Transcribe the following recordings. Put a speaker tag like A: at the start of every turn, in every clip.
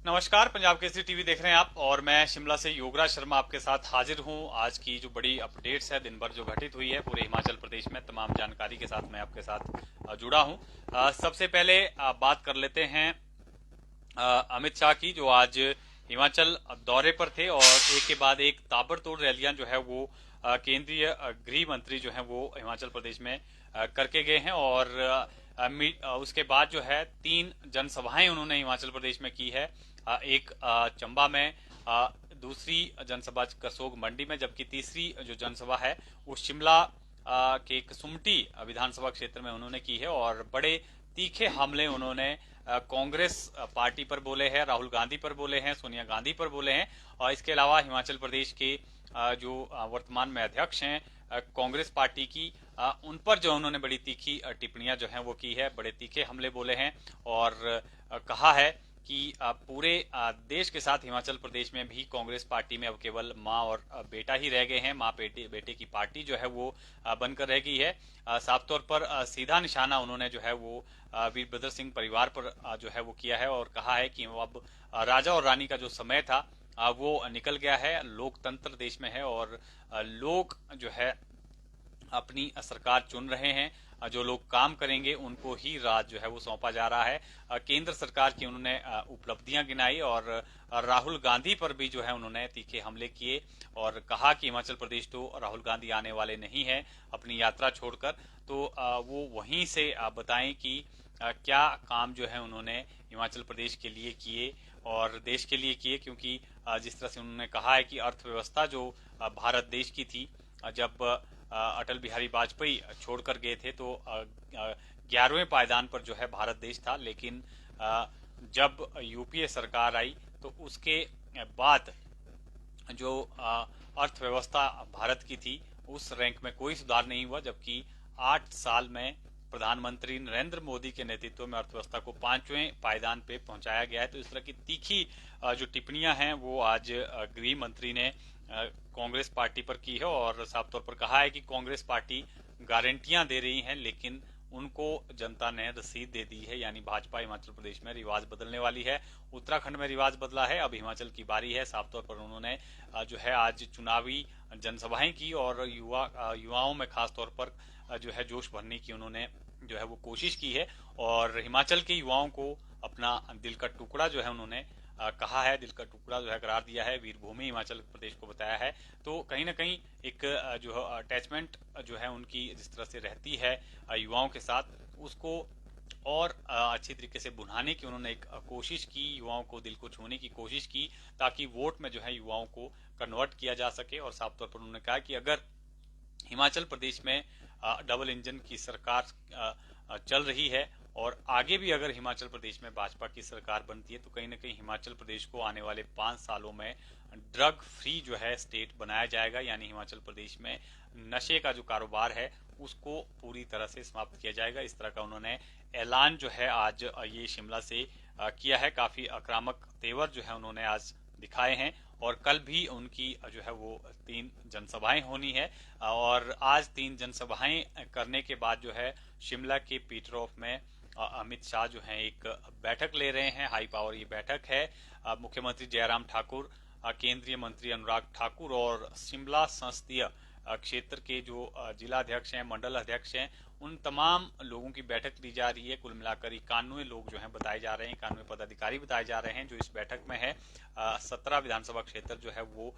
A: नमस्कार, पंजाब केसरी टीवी देख रहे हैं आप और मैं शिमला से योगराज शर्मा आपके साथ हाजिर हूं। आज की जो बड़ी अपडेट्स है दिन भर जो घटित हुई है पूरे हिमाचल प्रदेश में, तमाम जानकारी के साथ मैं आपके साथ जुड़ा हूं। सबसे पहले बात कर लेते हैं अमित शाह की, जो आज हिमाचल दौरे पर थे और एक के बाद एक ताबड़तोड़ रैलियां जो है वो केंद्रीय गृह मंत्री जो है वो हिमाचल प्रदेश में करके गए हैं। और उसके बाद जो है 3 जनसभाएं उन्होंने हिमाचल प्रदेश में की है। एक चंबा में, दूसरी जनसभा कसोग मंडी में, जबकि तीसरी जो जनसभा है वो शिमला के कसुम्पटी विधानसभा क्षेत्र में उन्होंने की है। और बड़े तीखे हमले उन्होंने कांग्रेस पार्टी पर बोले हैं, राहुल गांधी पर बोले हैं, सोनिया गांधी पर बोले हैं। और इसके अलावा हिमाचल प्रदेश के जो वर्तमान में अध्यक्ष हैं कांग्रेस पार्टी की, उन पर जो उन्होंने बड़ी तीखी टिप्पणियां जो हैं वो की है, बड़े तीखे हमले बोले हैं। और कहा है कि पूरे देश के साथ हिमाचल प्रदेश में भी कांग्रेस पार्टी में अब केवल मां और बेटा ही रह गए हैं। मां बेटे की पार्टी जो है वो बनकर रह गई है। साफ तौर पर सीधा निशाना उन्होंने जो है वो वीरभद्र सिंह परिवार पर जो है वो किया है और कहा है कि अब राजा और रानी का जो समय था वो निकल गया है। लोकतंत्र देश में है और लोग जो है अपनी सरकार चुन रहे हैं। जो लोग काम करेंगे उनको ही राज जो है वो सौंपा जा रहा है। केंद्र सरकार की उन्होंने उपलब्धियां गिनाई और राहुल गांधी पर भी जो है उन्होंने तीखे हमले किए और कहा कि हिमाचल प्रदेश तो राहुल गांधी आने वाले नहीं है अपनी यात्रा छोड़कर, तो वो वहीं से बताएं कि क्या काम जो है उन्होंने हिमाचल प्रदेश के लिए किए और देश के लिए किए। क्योंकि जिस तरह से उन्होंने कहा है कि अर्थव्यवस्था जो भारत देश की थी, जब अटल बिहारी वाजपेयी छोड़कर गए थे तो 11वें पायदान पर जो है भारत देश था। लेकिन जब यूपीए सरकार आई तो उसके बाद जो अर्थव्यवस्था भारत की थी उस रैंक में कोई सुधार नहीं हुआ, जबकि 8 साल में प्रधानमंत्री नरेंद्र मोदी के नेतृत्व में अर्थव्यवस्था को 5वें पायदान पे पहुंचाया गया है। तो इस तरह की तीखी जो टिप्पणियां हैं वो आज गृह मंत्री ने कांग्रेस पार्टी पर की है और साफ तौर पर कहा है कि कांग्रेस पार्टी गारंटियां दे रही है लेकिन उनको जनता ने रसीद दे दी है। यानी भाजपा हिमाचल प्रदेश में रिवाज बदलने वाली है। उत्तराखंड में रिवाज बदला है, अब हिमाचल की बारी है। साफ तौर पर उन्होंने जो है आज चुनावी जनसभाएं की और युवाओं में खास तौर पर जो है जोश भरने की उन्होंने जो है वो कोशिश की है। और हिमाचल के युवाओं को अपना दिल का टुकड़ा जो है उन्होंने कहा है, दिल का टुकड़ा जो है करार दिया है, वीरभूमि हिमाचल प्रदेश को बताया है। तो कहीं ना कहीं एक जो अटैचमेंट जो है उनकी जिस तरह से रहती है युवाओं के साथ, उसको और अच्छी तरीके से बुझाने की उन्होंने एक कोशिश की, युवाओं को दिल को छूने की कोशिश की ताकि वोट में जो है युवाओं को कन्वर्ट किया जा सके। और साफ तौर पर उन्होंने कहा कि अगर हिमाचल प्रदेश में डबल इंजन की सरकार चल रही है और आगे भी अगर हिमाचल प्रदेश में भाजपा की सरकार बनती है तो कहीं ना कहीं हिमाचल प्रदेश को आने वाले 5 सालों में ड्रग फ्री जो है स्टेट बनाया जाएगा। यानी हिमाचल प्रदेश में नशे का जो कारोबार है उसको पूरी तरह से समाप्त किया जाएगा। इस तरह का उन्होंने ऐलान जो है आज ये शिमला से किया है। काफी आक्रामक तेवर जो है उन्होंने आज दिखाए हैं और कल भी उनकी जो है वो 3 जनसभाएं होनी है। और आज 3 जनसभाएं करने के बाद जो है शिमला के पीटर ऑफ में अमित शाह जो है एक बैठक ले रहे हैं, हाई पावर ये बैठक है। मुख्यमंत्री जयराम ठाकुर, केंद्रीय मंत्री अनुराग ठाकुर और शिमला संसदीय क्षेत्र के जो जिला अध्यक्ष हैं, मंडल अध्यक्ष हैं, उन तमाम लोगों की बैठक ली जा रही है। कुल मिलाकर 91 लोग जो हैं बताए जा रहे हैं, 91 पदाधिकारी बताए जा रहे हैं जो इस बैठक में है। 17 विधानसभा क्षेत्र जो है वो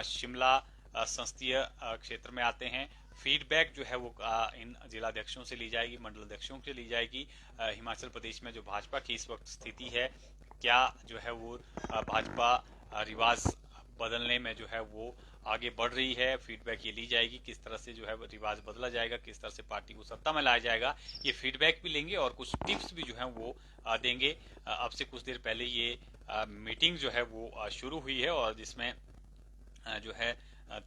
A: शिमला संसदीय क्षेत्र में आते हैं। फीडबैक जो है वो इन जिलाध्यक्षों से ली जाएगी, मंडल अध्यक्षों से ली जाएगी। हिमाचल प्रदेश में जो भाजपा की इस वक्त स्थिति है, क्या जो है वो भाजपा रिवाज बदलने में जो है वो आगे बढ़ रही है, फीडबैक ये ली जाएगी। किस तरह से जो है रिवाज बदला जाएगा, किस तरह से पार्टी को सत्ता में लाया जाएगा, ये फीडबैक भी लेंगे और कुछ टिप्स भी जो है वो देंगे। अब से कुछ देर पहले ये मीटिंग जो है वो शुरू हुई है और जिसमें जो है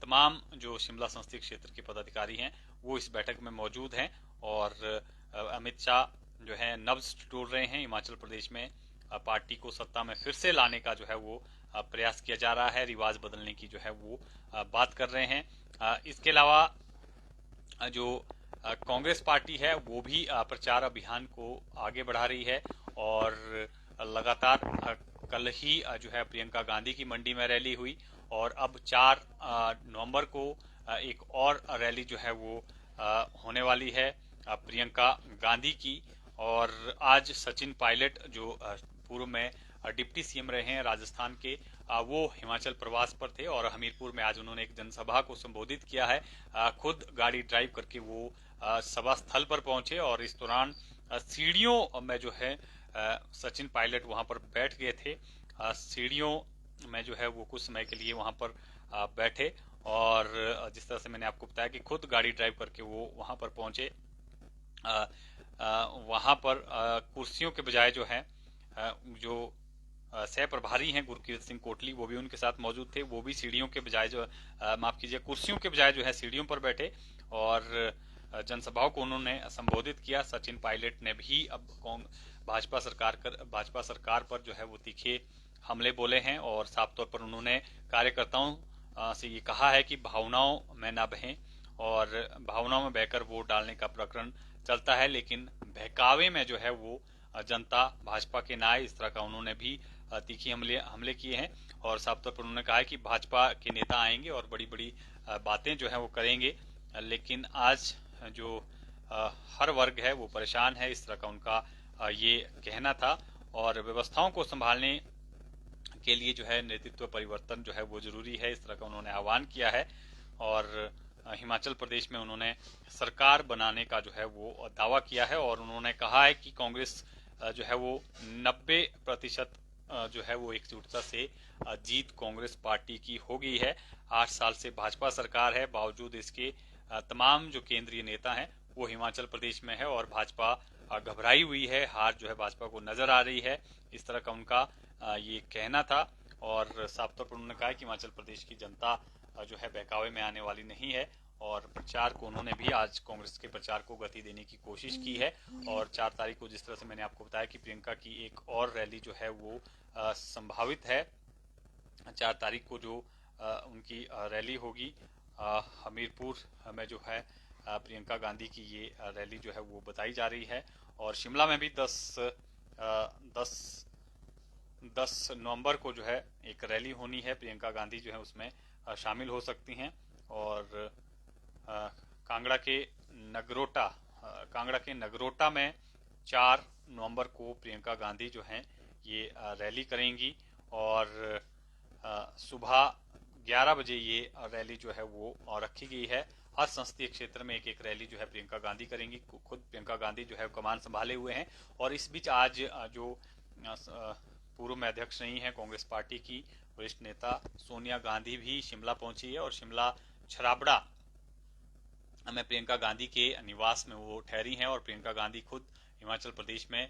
A: तमाम जो शिमला संसदीय क्षेत्र के पदाधिकारी हैं वो इस बैठक में मौजूद हैं। और अमित शाह जो है नब्ज टटोल रहे हैं। हिमाचल प्रदेश में पार्टी को सत्ता में फिर से लाने का जो है वो प्रयास किया जा रहा है, रिवाज बदलने की जो है वो बात कर रहे हैं। इसके अलावा जो कांग्रेस पार्टी है वो भी प्रचार अभियान को आगे बढ़ा रही है और लगातार कल ही जो है प्रियंका गांधी की मंडी में रैली हुई और अब 4 नवंबर को एक और रैली जो है वो होने वाली है प्रियंका गांधी की। और आज सचिन पायलट जो पूर्व में डिप्टी सीएम रहे हैं राजस्थान के, वो हिमाचल प्रवास पर थे और हमीरपुर में आज उन्होंने एक जनसभा को संबोधित किया है। खुद गाड़ी ड्राइव करके वो सभा स्थल पर पहुंचे और इस दौरान सीढ़ियों में जो है सचिन पायलट वहां पर बैठ गए थे। सीढ़ियों में जो है वो कुछ समय के लिए वहां पर बैठे और जिस तरह से मैंने आपको बताया कि खुद गाड़ी ड्राइव करके वो वहां पर पहुंचे। वहां पर कुर्सियों के बजाय जो है जो सह प्रभारी हैं गुरकीरत सिंह कोटली, वो भी उनके साथ मौजूद थे। वो भी सीढ़ियों के बजाय जो माफ कीजिए कुर्सियों के बजाय जो है सीढ़ियों पर बैठे और जनसभाओं को उन्होंने संबोधित किया। सचिन पायलट ने भी अब भाजपा सरकार पर जो है वो तीखे हमले बोले हैं और साफ तौर पर उन्होंने कार्यकर्ताओं से ये कहा है कि भावनाओं में ना बहें और भावनाओं में बहकर वोट डालने का प्रकरण चलता है, लेकिन बहकावे में जो है वो जनता भाजपा के ना आए, इस तरह का उन्होंने भी तीखी हमले किए हैं। और साफ तौर पर उन्होंने कहा है कि भाजपा के नेता आएंगे और बड़ी बड़ी बातें जो है वो करेंगे, लेकिन आज जो हर वर्ग है वो परेशान है, इस तरह का उनका ये कहना था। और व्यवस्थाओं को संभालने के लिए जो है नेतृत्व परिवर्तन जो है वो जरूरी है, इस तरह का उन्होंने आह्वान किया है। और हिमाचल प्रदेश में उन्होंने सरकार बनाने का जो है वो दावा किया है और उन्होंने कहा है कि कांग्रेस जो है वो 90% जो है वो एकजुटता से जीत कांग्रेस पार्टी की हो गई है। 8 साल से भाजपा सरकार है, बावजूद इसके तमाम जो केंद्रीय नेता हैं वो हिमाचल प्रदेश में है और भाजपा घबराई हुई है, हार जो है भाजपा को नजर आ रही है, इस तरह का उनका ये कहना था। और साफ तौर पर उन्होंने कहा कि हिमाचल प्रदेश की जनता जो है बहकावे में आने वाली नहीं है और प्रचार को उन्होंने भी आज कांग्रेस के प्रचार को गति देने की कोशिश की है। और 4 तारीख को जिस तरह से मैंने आपको बताया कि प्रियंका की एक और रैली जो है वो संभावित है। 4 तारीख को जो उनकी रैली होगी हमीरपुर में जो है प्रियंका गांधी की ये रैली जो है वो बताई जा रही है। और शिमला में भी 10 नवंबर को जो है एक रैली होनी है, प्रियंका गांधी जो है उसमें शामिल हो सकती हैं। और कांगड़ा के नगरोटा में 4 नवंबर को प्रियंका गांधी जो हैं ये रैली करेंगी और सुबह 11 बजे ये रैली जो है वो रखी गई है। हर संसदीय क्षेत्र में एक रैली जो है प्रियंका गांधी करेंगी। खुद प्रियंका गांधी जो है कमान संभाले हुए हैं और इस बीच आज जो पूर्व में अध्यक्ष रही हैं कांग्रेस पार्टी की वरिष्ठ नेता सोनिया गांधी भी शिमला पहुंची है और शिमला छराबड़ा में प्रियंका गांधी के निवास में वो ठहरी हैं। और प्रियंका गांधी खुद हिमाचल प्रदेश में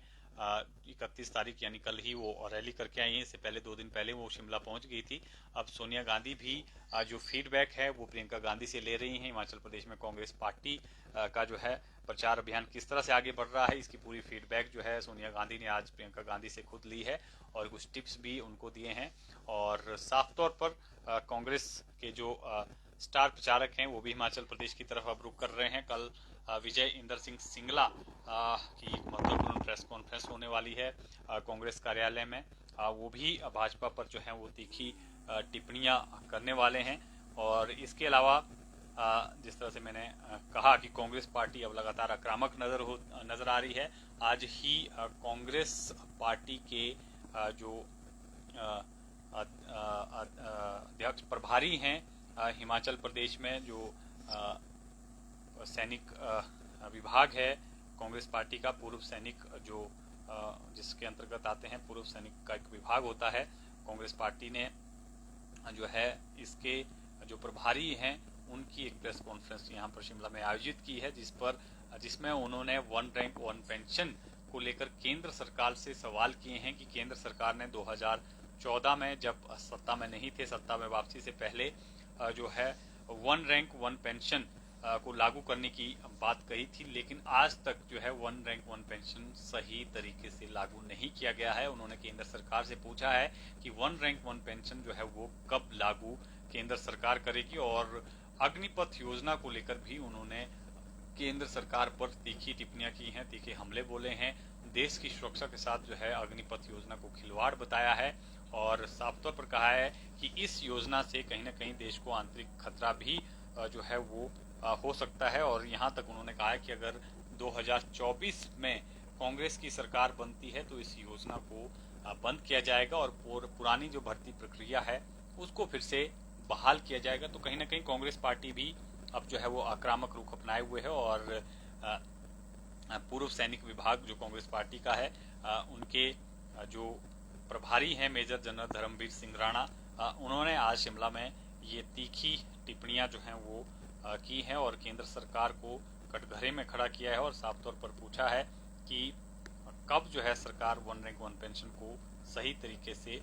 A: 31 तारीख यानी कल ही वो रैली करके आई है। इससे पहले 2 दिन पहले वो शिमला पहुंच गई थी। अब सोनिया गांधी भी जो फीडबैक है वो प्रियंका गांधी से ले रही हैं। हिमाचल प्रदेश में कांग्रेस पार्टी का जो है प्रचार अभियान किस तरह से आगे बढ़ रहा है, इसकी पूरी फीडबैक जो है सोनिया गांधी ने आज प्रियंका गांधी से खुद ली है और कुछ टिप्स भी उनको दिए हैं। और साफ तौर पर कांग्रेस के जो स्टार प्रचारक हैं वो भी हिमाचल प्रदेश की तरफ अब रुख कर रहे हैं। कल विजय इंदर सिंह सिंगला की एक महत्वपूर्ण प्रेस कॉन्फ्रेंस होने वाली है कांग्रेस कार्यालय में। वो भी भाजपा पर जो है वो तीखी टिप्पणियां करने वाले हैं। और इसके अलावा जिस तरह से मैंने कहा कि कांग्रेस पार्टी अब लगातार आक्रामक नजर आ रही है। आज ही कांग्रेस पार्टी के जो अध्यक्ष प्रभारी हैं हिमाचल प्रदेश में, जो सैनिक विभाग है कांग्रेस पार्टी का, पूर्व सैनिक जो जिसके अंतर्गत आते हैं, पूर्व सैनिक का एक विभाग होता है कांग्रेस पार्टी ने जो है इसके जो प्रभारी हैं उनकी एक प्रेस कॉन्फ्रेंस यहाँ पर शिमला में आयोजित की है, जिसमें उन्होंने 1 रैंक 1 पेंशन को लेकर केंद्र सरकार से सवाल किए हैं कि केंद्र सरकार ने 2014 में जब सत्ता में नहीं थे, सत्ता में वापसी से पहले जो है 1 रैंक 1 पेंशन को लागू करने की बात कही थी, लेकिन आज तक जो है 1 रैंक 1 पेंशन सही तरीके से लागू नहीं किया गया है। उन्होंने केंद्र सरकार से पूछा है कि 1 रैंक 1 पेंशन जो है वो कब लागू केंद्र सरकार करेगी। और अग्निपथ योजना को लेकर भी उन्होंने केंद्र सरकार पर तीखी टिप्पणियां की हैं, तीखे हमले बोले हैं। देश की सुरक्षा के साथ जो है अग्निपथ योजना को खिलवाड़ बताया है और साफ तौर पर कहा है कि इस योजना से कहीं ना कहीं देश को आंतरिक खतरा भी जो है वो हो सकता है। और यहाँ तक उन्होंने कहा है कि अगर 2024 में कांग्रेस की सरकार बनती है तो इस योजना को बंद किया जाएगा और पुरानी जो भर्ती प्रक्रिया है उसको फिर से बहाल किया जाएगा। तो कहीं ना कहीं कांग्रेस पार्टी भी अब जो है वो आक्रामक रुख अपनाए हुए है और पूर्व सैनिक विभाग जो कांग्रेस पार्टी का है उनके जो प्रभारी हैं मेजर जनरल धर्मवीर सिंह राणा, उन्होंने आज शिमला में ये तीखी टिप्पणियां जो हैं वो की हैं और केंद्र सरकार को कटघरे में खड़ा किया है और साफ तौर पर पूछा है कि कब जो है सरकार वन रैंक वन पेंशन को सही तरीके से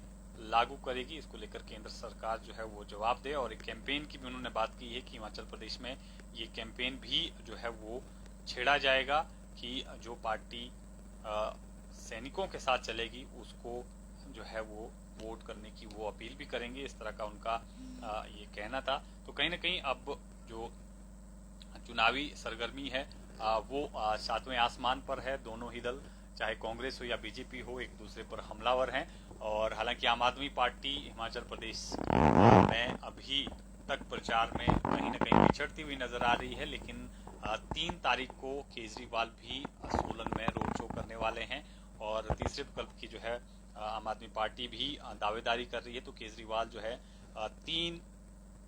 A: लागू करेगी। इसको लेकर केंद्र सरकार जो है वो जवाब दे। और एक कैंपेन की भी उन्होंने बात की है कि हिमाचल प्रदेश में ये कैंपेन भी जो है वो छेड़ा जाएगा कि जो पार्टी सैनिकों के साथ चलेगी उसको जो है वो वोट करने की वो अपील भी करेंगे। इस तरह का उनका ये कहना था। तो कहीं ना कहीं अब जो चुनावी सरगर्मी है वो सातवें आसमान पर है। दोनों ही दल चाहे कांग्रेस हो या बीजेपी हो एक दूसरे पर हमलावर हैं। और हालांकि आम आदमी पार्टी हिमाचल प्रदेश में अभी तक प्रचार में कहीं ना कहीं पिछड़ती हुई नजर आ रही है, लेकिन 3 तारीख को केजरीवाल भी सोलन में रोड शो करने वाले हैं और तीसरे विकल्प की जो है आम आदमी पार्टी भी दावेदारी कर रही है। तो केजरीवाल जो है 3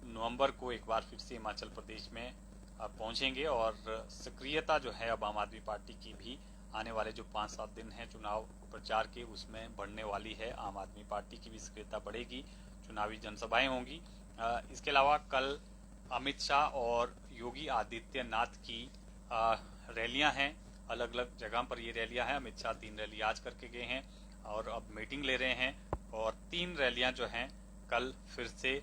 A: नवंबर को एक बार फिर से हिमाचल प्रदेश में पहुंचेंगे और सक्रियता जो है अब आम आदमी पार्टी की भी आने वाले जो 5-7 दिन हैं चुनाव प्रचार के उसमें बढ़ने वाली है। आम आदमी पार्टी की भी सक्रियता बढ़ेगी, चुनावी जनसभाएं होंगी। इसके अलावा कल अमित शाह और योगी आदित्यनाथ की रैलियां हैं, अलग अलग जगह पर ये रैलियां हैं। अमित शाह 3 रैली आज करके गए हैं और अब मीटिंग ले रहे हैं और 3 रैलियां जो हैं कल फिर से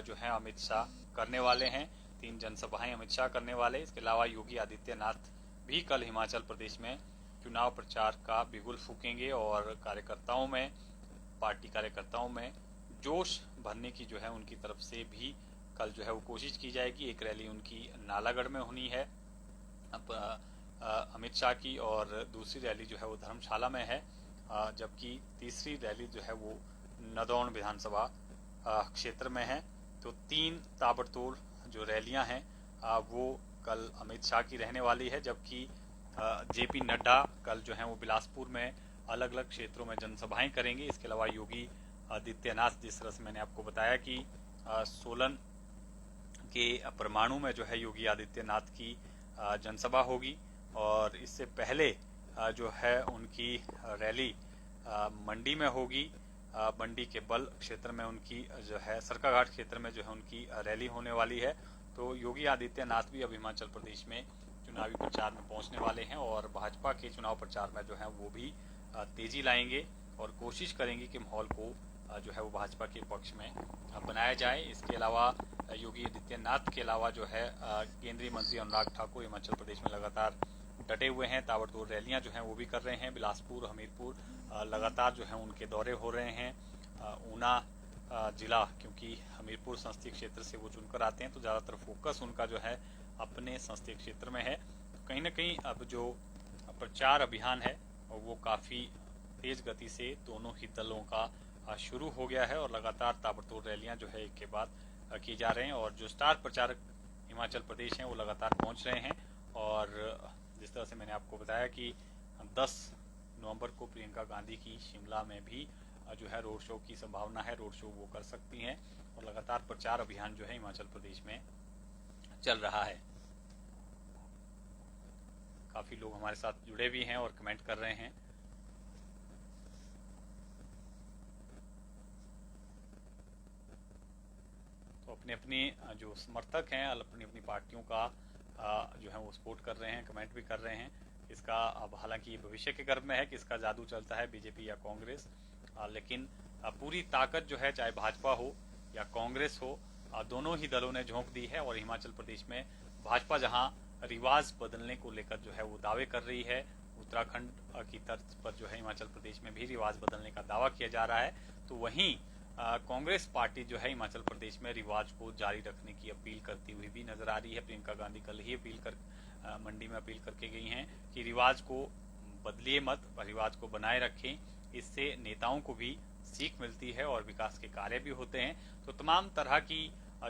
A: जो है अमित शाह करने वाले हैं। 3 जनसभाएं अमित शाह करने वाले। इसके अलावा योगी आदित्यनाथ भी कल हिमाचल प्रदेश में चुनाव प्रचार का बिगुल फूकेंगे और कार्यकर्ताओं में, पार्टी कार्यकर्ताओं में जोश भरने की जो है उनकी तरफ से भी कल जो है वो कोशिश की जाएगी। एक रैली उनकी नालागढ़ में होनी है अमित शाह की और दूसरी रैली जो है वो धर्मशाला में है, जबकि तीसरी रैली जो है वो नदौन विधानसभा क्षेत्र में है। तो 3 ताबड़तोड़ जो रैलियां हैं वो कल अमित शाह की रहने वाली है, जबकि जेपी नड्डा कल जो है वो बिलासपुर में अलग अलग क्षेत्रों में जनसभाएं करेंगे। इसके अलावा योगी आदित्यनाथ, जिस तरह से मैंने आपको बताया कि सोलन के परमाणु में जो है योगी आदित्यनाथ की जनसभा होगी और इससे पहले जो है उनकी रैली मंडी में होगी। मंडी के बल क्षेत्र में उनकी जो है सरकाघाट क्षेत्र में जो है उनकी रैली होने वाली है। तो योगी आदित्यनाथ भी अब हिमाचल प्रदेश में चुनावी प्रचार में पहुंचने वाले हैं और भाजपा के चुनाव प्रचार में जो है वो भी तेजी लाएंगे और कोशिश करेंगे कि माहौल को जो है वो भाजपा के पक्ष में बनाया जाए। इसके अलावा योगी आदित्यनाथ के अलावा जो है केंद्रीय मंत्री अनुराग ठाकुर हिमाचल प्रदेश में लगातार डटे हुए हैं, ताबड़तोड़ रैलियां जो हैं वो भी कर रहे हैं। बिलासपुर, हमीरपुर लगातार जो है उनके दौरे हो रहे हैं। ऊना जिला, क्योंकि हमीरपुर संसदीय क्षेत्र से वो चुनकर आते हैं तो ज्यादातर फोकस उनका जो है अपने संसदीय क्षेत्र में है। तो कहीं ना कहीं अब जो प्रचार अभियान है वो काफी तेज गति से दोनों ही दलों का शुरू हो गया है और लगातार ताबड़तोड़ रैलियां जो है एक के बाद की जा रहे हैं और जो स्टार प्रचारक हिमाचल प्रदेश हैं वो लगातार पहुंच रहे हैं। और जिस तरह से मैंने आपको बताया कि 10 नवंबर को प्रियंका गांधी की शिमला में भी जो है रोड शो की संभावना है, रोड शो वो कर सकती हैं और लगातार प्रचार अभियान जो है हिमाचल प्रदेश में चल रहा है। काफी लोग हमारे साथ जुड़े भी हैं और कमेंट कर रहे हैं। तो अपने अपने जो समर्थक हैं अपनी अपनी पार्टियों का जो है वो सपोर्ट कर रहे हैं, कमेंट भी कर रहे हैं। इसका अब हालांकि ये भविष्य के गर्भ में है कि इसका जादू चलता है बीजेपी या कांग्रेस, लेकिन पूरी ताकत जो है चाहे भाजपा हो या कांग्रेस हो, दोनों ही दलों ने झोंक दी है। और हिमाचल प्रदेश में भाजपा जहां रिवाज बदलने को लेकर जो है वो दावे कर रही है, उत्तराखंड की तर्ज पर जो है हिमाचल प्रदेश में भी रिवाज बदलने का दावा किया जा रहा है, तो वहीं कांग्रेस पार्टी जो है हिमाचल प्रदेश में रिवाज को जारी रखने की अपील करती हुई भी नजर आ रही है। प्रियंका गांधी कल ही अपील कर मंडी में अपील करके गई हैं कि रिवाज को बदलिए मत, परिवाद को बनाए रखें। इससे नेताओं को भी सीख मिलती है और विकास के कार्य भी होते हैं। तो तमाम तरह की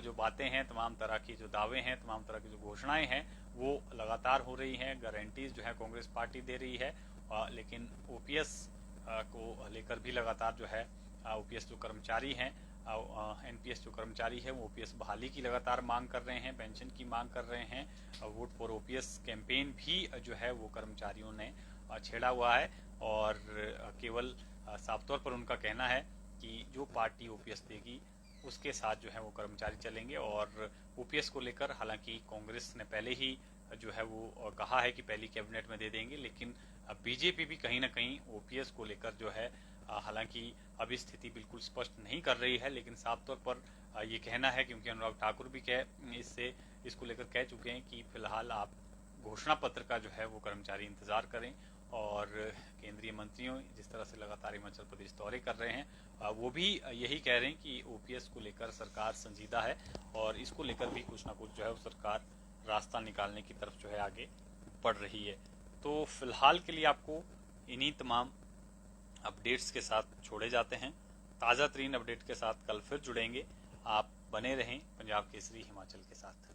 A: जो बातें हैं, तमाम तरह की जो दावे हैं, तमाम तरह की जो घोषणाएं हैं वो लगातार हो रही हैं। गारंटीज जो है कांग्रेस पार्टी दे रही है, लेकिन ओपीएस को लेकर भी लगातार जो है ओपीएस जो कर्मचारी हैं, एनपीएस जो कर्मचारी है वो ओपीएस बहाली की लगातार मांग कर रहे हैं, पेंशन की मांग कर रहे हैं। वोट फॉर ओपीएस कैंपेन भी जो है वो कर्मचारियों ने छेड़ा हुआ है और केवल साफ तौर पर उनका कहना है कि जो पार्टी ओपीएस देगी उसके साथ जो है वो कर्मचारी चलेंगे। और ओपीएस को लेकर हालांकि कांग्रेस ने पहले ही जो है वो कहा है कि पहली कैबिनेट में दे देंगे, लेकिन बीजेपी भी कहीं ना कहीं ओपीएस को लेकर जो है हालांकि अभी स्थिति बिल्कुल स्पष्ट नहीं कर रही है, लेकिन साफ तौर पर ये कहना है, क्योंकि अनुराग ठाकुर भी इसको लेकर कह चुके हैं कि फिलहाल आप घोषणा पत्र का जो है वो कर्मचारी इंतजार करें। और केंद्रीय मंत्रियों जिस तरह से लगातार हिमाचल प्रदेश दौरे कर रहे हैं वो भी यही कह रहे हैं कि ओपीएस को लेकर सरकार संजीदा है और इसको लेकर भी कुछ ना कुछ जो है वो सरकार रास्ता निकालने की तरफ जो है आगे बढ़ रही है। तो फिलहाल के लिए आपको इन्हीं तमाम अपडेट्स के साथ छोड़े जाते हैं। ताज़ा तरीन अपडेट के साथ कल फिर जुड़ेंगे। आप बने रहें पंजाब केसरी हिमाचल के साथ।